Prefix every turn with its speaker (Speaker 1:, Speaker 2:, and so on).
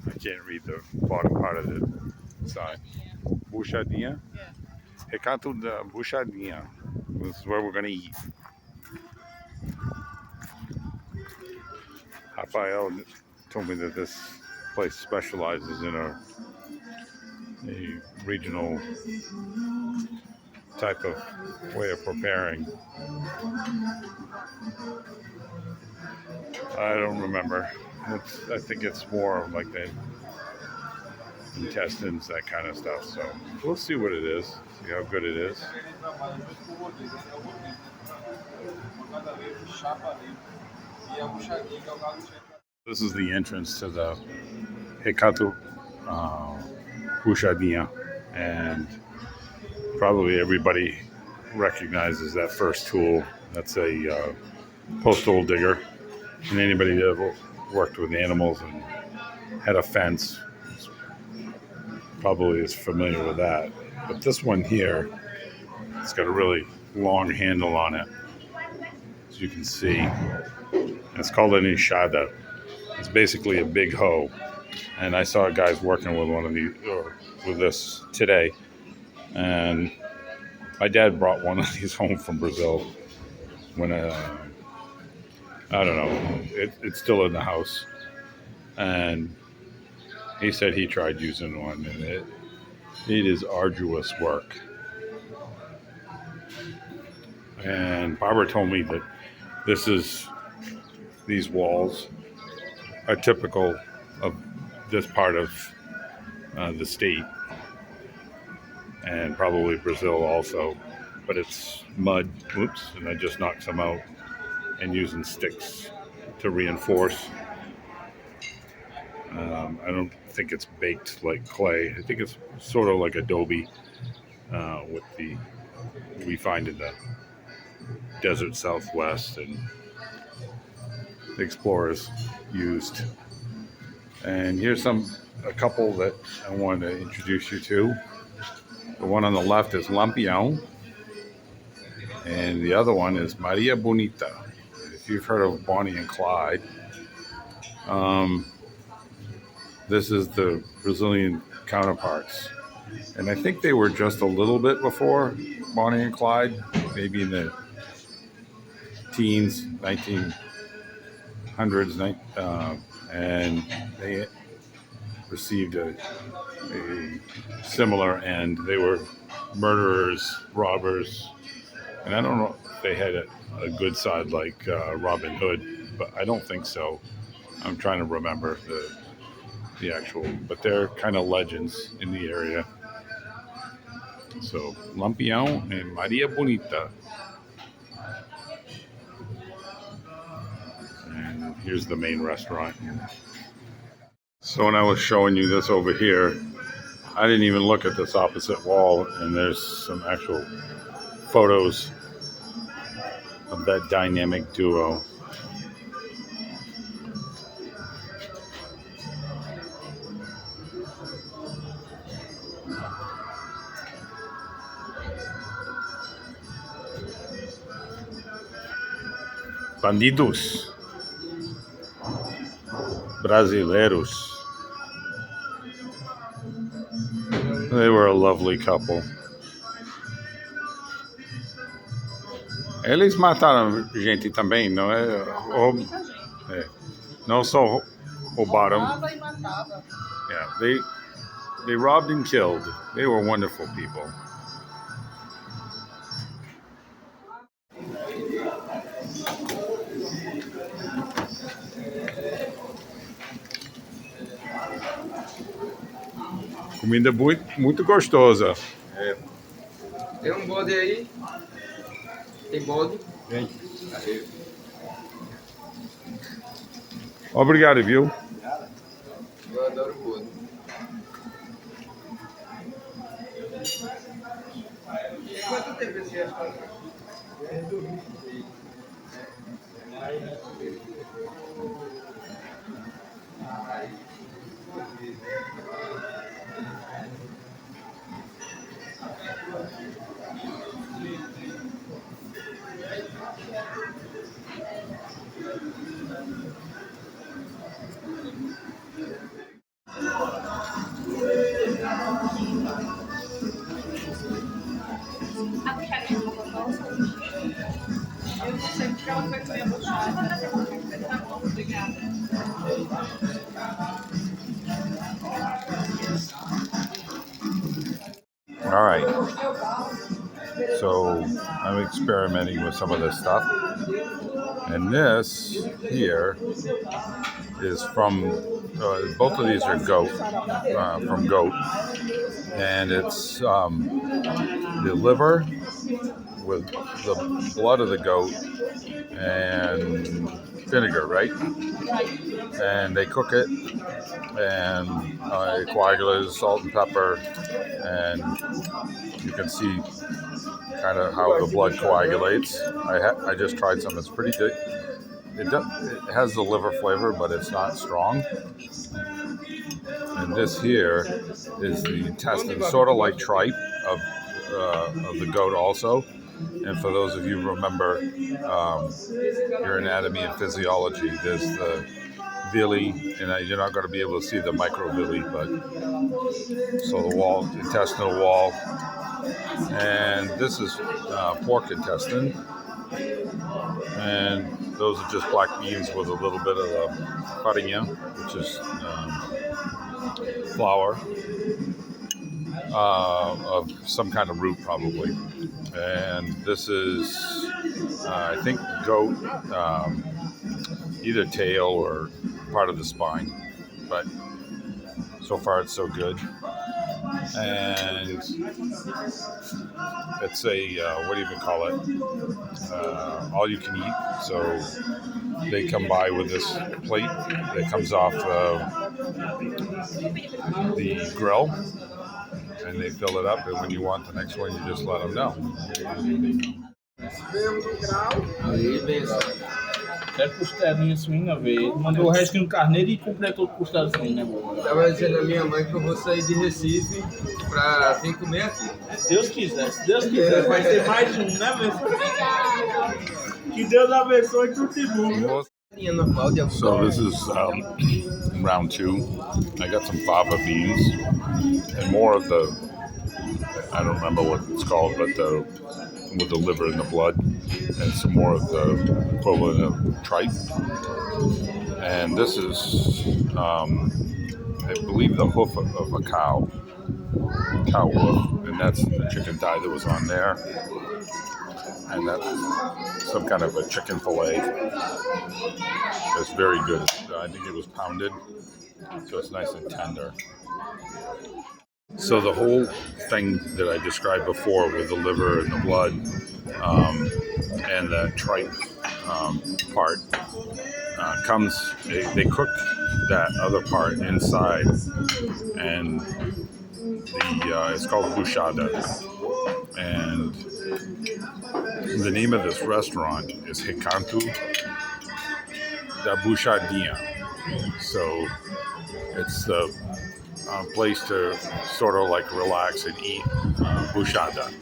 Speaker 1: I can't read the bottom part of the sign. Buchadinha? Recanto da Buchadinha. This is where we're going to eat. Rafael told me that this place specializes in a regional type of way of preparing. I don't remember. I think it's more like the intestines, that kind of stuff. So we'll see what it is, see how good it is. This is the entrance to the Recanto Buchadinha, and probably everybody recognizes that first tool. That's a postal digger, and anybody that ever worked with animals and had a fence probably is familiar with that. But this one here, it's got a really long handle on it, as you can see. And it's called an enxada. It's basically a big hoe. And I saw guys working with one of these, or with this today. And my dad brought one of these home from Brazil when, I don't know, it's still in the house. And he said he tried using one, and it is arduous work. And Barbara told me that these walls are typical of this part of the state, and probably Brazil also. But it's mud, and I just knocked some out, and using sticks to reinforce. I don't think it's baked like clay. I think it's sort of like adobe with we find in the desert Southwest and the explorers used. And here's a couple that I wanted to introduce you to. The one on the left is Lampião, and the other one is Maria Bonita. If you've heard of Bonnie and Clyde, this is the Brazilian counterparts. And I think they were just a little bit before Bonnie and Clyde, maybe in the teens, 1900s, and they received a similar end. They were murderers, robbers, and I don't know if they had a good side like Robin Hood, but I don't think so. I'm trying to remember the actual, but they're kind of legends in the area. So Lampião and Maria Bonita. And here's the main restaurant. So when I was showing you this over here, I didn't even look at this opposite wall, and there's some actual photos of that dynamic duo. Bandidos. Brasileiros. They were a lovely couple. Eles mataram gente também, não é? Não só roubaram. Yeah, they robbed and killed. They were wonderful people. Comida muito gostosa.
Speaker 2: É. Tem bode aí? Tem bode?
Speaker 1: Tem. Obrigado, viu?
Speaker 2: Eu adoro bode. Quanto tempo esse restaurante?
Speaker 1: All right, so I'm experimenting with some of this stuff, and this here is from both of these are goat from goat, and it's the liver with the blood of the goat and vinegar, right? And they cook it, and it coagulates, salt and pepper, and you can see kind of how the blood coagulates. I just tried some. It's pretty good. It has the liver flavor, but it's not strong. And this here is the intestine, sort of like tripe of the goat also. And for those of you who remember your anatomy and physiology, there's the villi, and you're not going to be able to see the microvilli, but so the wall, intestinal wall. And this is pork intestine, and those are just black beans with a little bit of farinha, which is flour of some kind of root probably. And this is I think goat, either tail or part of the spine, but so far it's so good. And it's a what do you even call it, all you can eat. So they come by with this plate that comes off the grill, and they fill it up, and when you want the next one you just let them know.
Speaker 2: Aí, benção.
Speaker 3: Quero costelinha suína verde. Mandou o resto no carneiro e completou com costela suína.
Speaker 2: Tava dizendo a minha mãe que eu vou sair de Recife pra vir comer aqui.
Speaker 3: Se Deus quiser, vai ser mais um, né, meu filho? Que Deus abençoe tudo de bom.
Speaker 1: So this is round two. I got some fava beans and more of the, I don't remember what it's called, but with the liver and the blood, and some more of the equivalent of tripe. And this is, I believe, the hoof of a cow hoof, and that's the chicken thigh that was on there. And that's some kind of a chicken fillet. It's very good. I think it was pounded, so it's nice and tender. So the whole thing that I described before with the liver and the blood and the tripe part comes, they cook that other part inside, and it's called Buchada. And the name of this restaurant is Recanto da Buchadinha. So it's the place to sort of like relax and eat buchada.